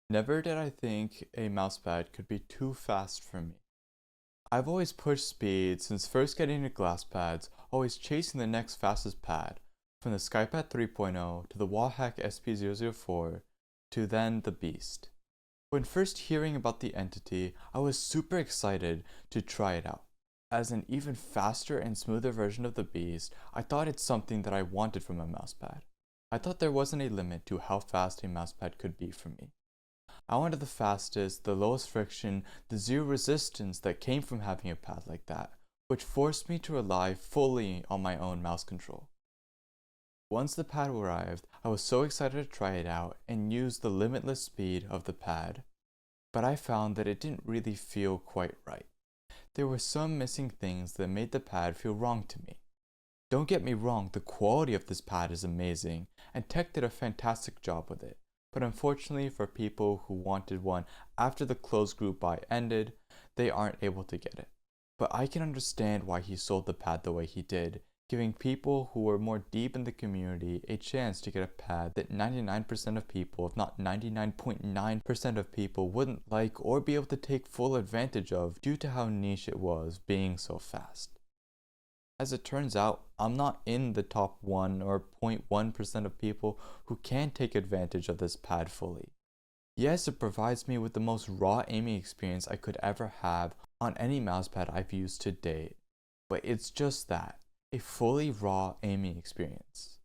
Never did I think a mousepad could be too fast for me. I've always pushed speed since first getting into glass pads, always chasing the next fastest pad, from the SkyPad 3.0 to the Wallhack SP004 to then the Beast. When first hearing about the entity, I was super excited to try it out. As an even faster and smoother version of the Beast, I thought it's something that I wanted from a mousepad. I thought there wasn't a limit to how fast a mousepad could be for me. I wanted the fastest, the lowest friction, the zero resistance that came from having a pad like that, which forced me to rely fully on my own mouse control. Once the pad arrived, I was so excited to try it out and use the limitless speed of the pad, but I found that it didn't really feel quite right. There were some missing things that made the pad feel wrong to me. Don't get me wrong, the quality of this pad is amazing, and Tech did a fantastic job with it. But unfortunately for people who wanted one after the closed group buy ended, they aren't able to get it. But I can understand why he sold the pad the way he did, giving people who were more deep in the community a chance to get a pad that 99% of people, if not 99.9% of people, wouldn't like or be able to take full advantage of due to how niche it was being so fast. As it turns out, I'm not in the top 1 or 0.1% of people who can take advantage of this pad fully. Yes, it provides me with the most raw aiming experience I could ever have on any mousepad I've used to date, but it's just that, a fully raw aiming experience.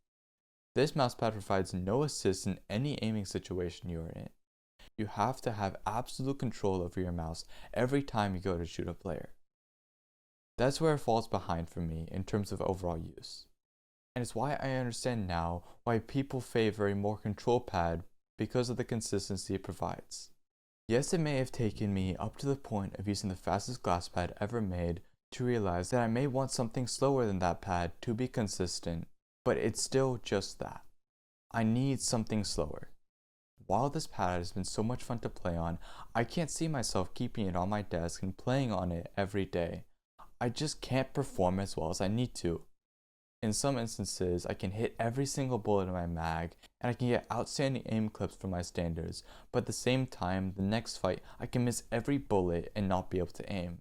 This mousepad provides no assist in any aiming situation you are in. You have to have absolute control over your mouse every time you go to shoot a player. That's where it falls behind for me in terms of overall use. And it's why I understand now why people favor a more control pad because of the consistency it provides. Yes, it may have taken me up to the point of using the fastest glass pad ever made to realize that I may want something slower than that pad to be consistent, but it's still just that. I need something slower. While this pad has been so much fun to play on, I can't see myself keeping it on my desk and playing on it every day. I just can't perform as well as I need to. In some instances, I can hit every single bullet in my mag, and I can get outstanding aim clips for my standards, but at the same time, the next fight, I can miss every bullet and not be able to aim.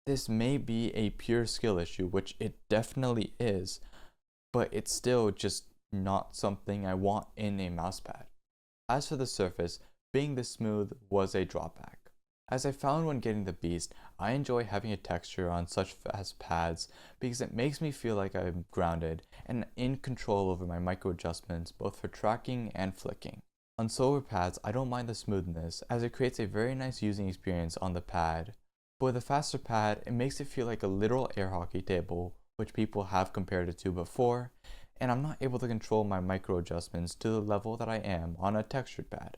This may be a pure skill issue, which it definitely is, but it's still just not something I want in a mousepad. As for the surface, being this smooth was a drawback. As I found when getting the Beast, I enjoy having a texture on such fast pads because it makes me feel like I'm grounded and in control over my micro adjustments both for tracking and flicking. On slower pads, I don't mind the smoothness as it creates a very nice using experience on the pad, but with a faster pad, it makes it feel like a literal air hockey table, which people have compared it to before, and I'm not able to control my micro adjustments to the level that I am on a textured pad.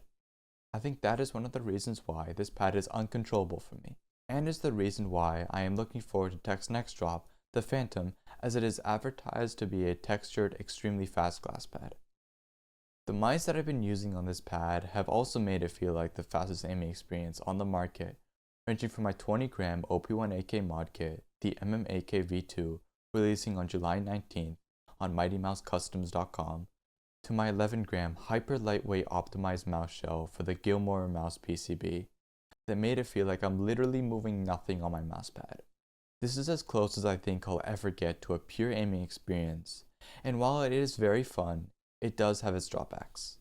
I think that is one of the reasons why this pad is uncontrollable for me, and is the reason why I am looking forward to Tech's next drop, the Phantom, as it is advertised to be a textured, extremely fast glass pad. The mice that I've been using on this pad have also made it feel like the fastest aiming experience on the market, ranging from my 20-gram OP1AK mod kit, the MMAK V2, releasing on July 19th on MightyMouseCustoms.com, to my 11-gram hyper lightweight optimized mouse shell for the Gilmore mouse PCB that made it feel like I'm literally moving nothing on my mousepad. This is as close as I think I'll ever get to a pure aiming experience, and while it is very fun, it does have its drawbacks.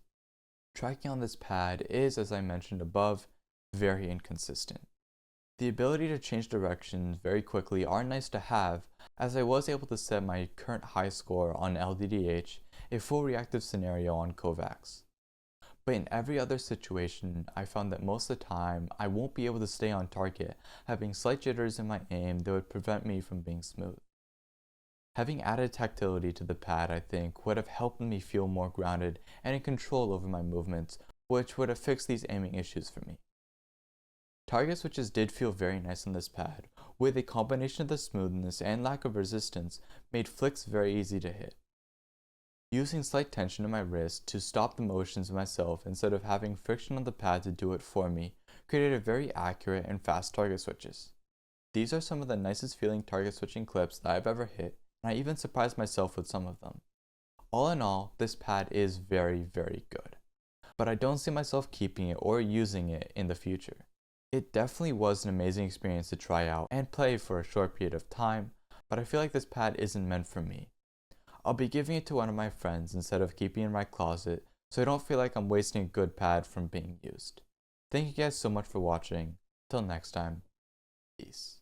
Tracking on this pad is, as I mentioned above, very inconsistent. The ability to change directions very quickly are nice to have, as I was able to set my current high score on LDDH a full reactive scenario on Kovacs. But in every other situation, I found that most of the time, I won't be able to stay on target, having slight jitters in my aim that would prevent me from being smooth. Having added tactility to the pad, I think, would have helped me feel more grounded and in control over my movements, which would have fixed these aiming issues for me. Target switches did feel very nice on this pad, with a combination of the smoothness and lack of resistance made flicks very easy to hit. Using slight tension in my wrist to stop the motions myself instead of having friction on the pad to do it for me created very accurate and fast target switches. These are some of the nicest feeling target switching clips that I've ever hit, and I even surprised myself with some of them. All in all, this pad is very, very good. but I don't see myself keeping it or using it in the future. It definitely was an amazing experience to try out and play for a short period of time, but I feel like this pad isn't meant for me. I'll be giving it to one of my friends instead of keeping it in my closet, so I don't feel like I'm wasting a good pad from being used. Thank you guys so much for watching. Till next time, peace.